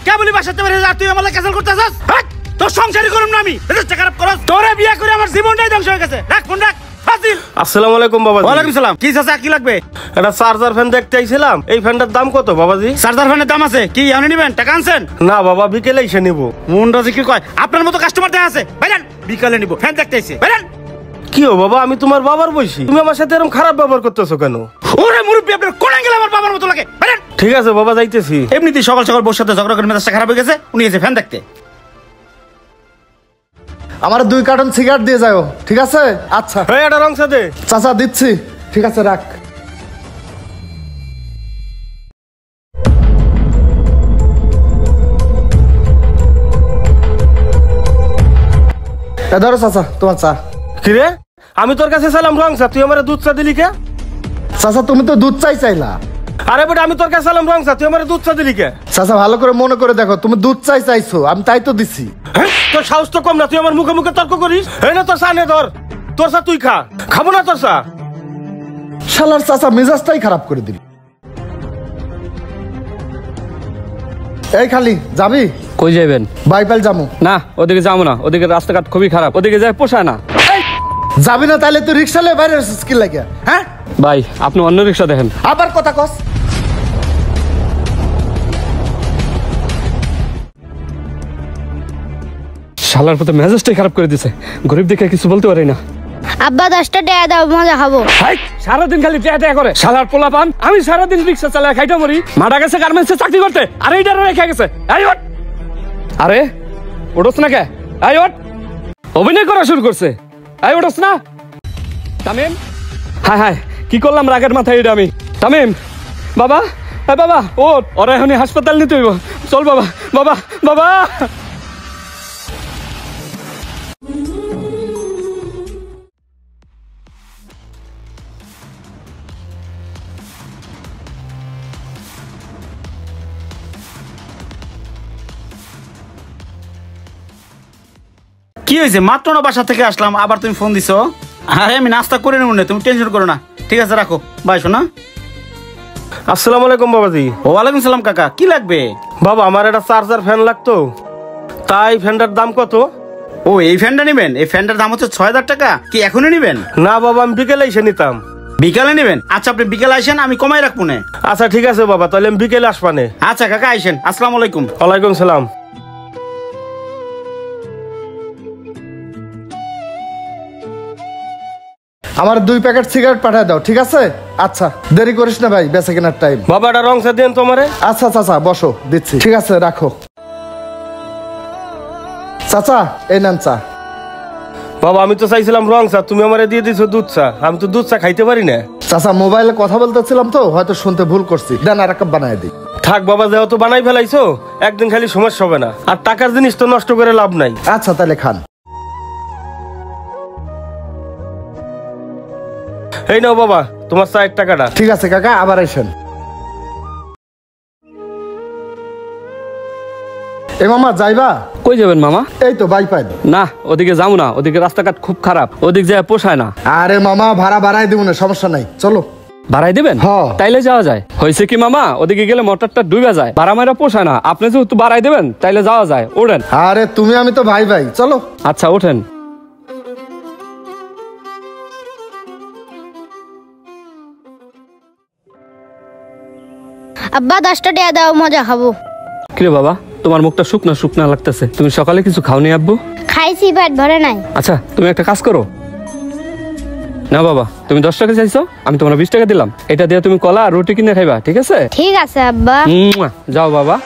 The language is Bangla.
কে বলি বাসাতে বের যা, তুই আমাকে ক্যান্সেল করতেছস? তোর সংসারই করুম না আমি, এটা খারাপ করস। তোরে বিয়ে করে আমার জীবনটাই ধ্বংস হয়ে গেছে। রাখ ফোন রাখ। ফাজিল। আসসালামু আলাইকুম বাবাজি। ওয়ালাইকুম সালাম। কি চাচা কি লাগবে? এটা চার্জার ফ্যান দেখতে আইছিলাম, এই ফ্যানটার দাম কত বাবাজি? চার্জার ফ্যানের দাম আছে, কি এমনি নেবেন? টাকা আনছেন? না বাবা, বিকেলে এসে নিব। মুন্ডা কি কয়, আপনার মতো কাস্টমার দেখা আছে, বাইরেন। বিকালে নিব, ফ্যান দেখতে আইছে, বাইরেন। কি ও বাবা, আমি তোমার বাবার বয়সী, তুমি আমার সাথে এরকম খারাপ ব্যবহার করতেছো কেন? ওরে মুরব্বি, আপনার কোন অ্যাঙ্গেলে আমার বাবার মতো লাগে, বাইরেন। ঠিক আছে বাবা, যাইতেছি। এমনিতেই সকাল সকাল বউর সাথে ঝগড়া করে মেজাজটা খারাপ হয়ে গেছে, উনি এসে ফ্যান দেখতে। আমার 2 কার্টন সিগারেট দিয়ে যাও, ঠিক আছে? আচ্ছা এই এটা রং সাথে চাচা দিচ্ছি, ঠিক আছে রাখ। ধরো চাচা তোমার চা। কি রে, আমি তোর কাছে চাইলাম রং চা, তুই আমার দুধ চা দিলি কে? চাচা তুমি তো দুধ চাই চাইলা। আরে বেটা, আমি তোর কাছে চাইলাম রং চা, তুই আমার দুধ চা দিলি কে? চাচা ভালো করে মনে করে দেখো, তুমি দুধ চাই চাইছো, আমি তাই তো দিছি। তোর সাহস তো কম না, তুই আমার মুখে মুখে তর্ক করিস। এই না তোর চা নে, ধর তোর চা তুই খা। খাবো না তোর চা। শালার চাচা মেজাজটাই খারাপ করে দিল। এই খালি যাবি? কই যাবেন? বাইপাল যাবো না, ওদিকে যাবো না, ওদিকে রাস্তাঘাট খুবই খারাপ, ওদিকে যায় পোষায় না। যাবি না তাহলে তুই রিক্সা লে বাইরে স্কিল লাগে। হ্যাঁ ভাই, আপনি অন্য রিক্সা দেখেন। আবার কথা কস। শালার পথে মেজাজটাই খারাপ করে দিছে, গরিব দেখে কিছু বলতে পারি না। আব্বা 10টা টাকা দাও, মজা খাবো। সারাদিন খালি টেয়া টেয়া করে শালার পোলা পান। আমি সারাদিন রিক্সা চালায় খাইটা মরি, মারা গেছে গার্মেন্টসে চাকরি করতে, আর এইটারও রেখে গেছে। এই ওঠ, আরে ওঠোস না কে? এই ওঠ, অভিনয় করা শুরু করছে। এই ওঠোস না তামিম? হায় হায়, কি করলাম রাগের মাথায় এটা আমি। তামিম বাবা, এই বাবা ওঠ, ওরা এখনই হাসপাতাল নিতে হইব, চল বাবা। বাবা বাবা কি হয়েছে? মাত্র না বাসা থেকে আসলাম, আবার তুমি ফোন দিছো? আরে আমি নাস্তা করে নেব না, তুমি টেনশন করো না। ঠিক আছে রাখো, বাই শোনা। আসসালামু আলাইকুম বাবাজি। ওয়ালাইকুম সালাম কাকা, কি লাগবে? বাবা আমার একটা চার্জার ফ্যান লাগতো, তাই ফ্যানটার দাম কত? ও এই ফ্যানটা নেবেন? এই ফ্যানটার দাম হচ্ছে 6000 টাকা। কি এখনই নেবেন? না বাবা, আমি বিকেলে এসে নিতাম। বিকালে নেবেন? আচ্ছা আপনি বিকালে আসেন, আমি কমাই রাখবো না। আচ্ছা ঠিক আছে বাবা, তাহলে আমি বিকেলে আসবানে। আচ্ছা কাকা আইসেন। আসসালামু আলাইকুম। ওয়ালাইকুম সালাম। আমার 2 প্যাকেট সিগারেট পাঠিয়ে দাও, ঠিক আছে? আচ্ছা দেরি করিস না ভাই, বেঁচে কেনার টাইম। বাবা এটা রং চা দেন তোমারে। আচ্ছা চাচা বসো, দিচ্ছি। ঠিক আছে রাখো। চাচা এই নেন চা। বাবা আমি তো চাইছিলাম রং চা, তুমি আমারে দিয়ে দিছো দুধ চা, আমি তো দুধ চা খাইতে পারি না। চাচা মোবাইলে কথা বলতেছিলাম তো, হয়তো শুনতে ভুল করছি, দেন আর এক কাপ বানায় দিই। থাক বাবা, যেহেতু বানাই ফেলাইছো, একদিন খালি সমস্যা হবে না, আর টাকার জিনিস তো নষ্ট করে লাভ নাই। আচ্ছা তাহলে খান। এই নাও বাবা তোমার চায়ের টাকাটা। ঠিক আছে কাকা, আবার আসেন। এ মামা যাইবা? কই যাবেন মামা? এই তো বাইপাল। না, ওদিকে যাবো না, ওদিকে রাস্তাঘাট খুব খারাপ, ওদিক যায় পোষায় না। আরে মামা ভাড়া বাড়াই দিব না, সমস্যা নাই, চলো। ভাড়াই দিবেন? হ্যাঁ। তাইলে যাওয়া যায়। হয়েছে কি মামা, ওদিকে গেলে মোটরটা ডুবে যায়, ভাড়া মারা পোষায় না। আপনি যেহেতু বাড়াই দেবেন তাইলে যাওয়া যায়, ওঠেন। আরে তুমি আমি তো ভাই ভাই, চলো। আচ্ছা ওঠেন। আব্বা 10টা টাকা দাও, মজা খাবো। কিরে বাবা, তোমার মুখটা শুকনা শুকনা লাগতেছে, তুমি সকালে কিছু খাওনি আব্বু? খাইছি, পেট ভরে নাই। আচ্ছা তুমি একটা কাজ করো না বাবা, তুমি 10 টাকা চাইছো, আমি তোমার 20 টাকা দিলাম, এটা দিয়ে তুমি কলা আর রুটি কিনে খাইবা, ঠিক আছে? ঠিক আছে আব্বা। যাও বাবা।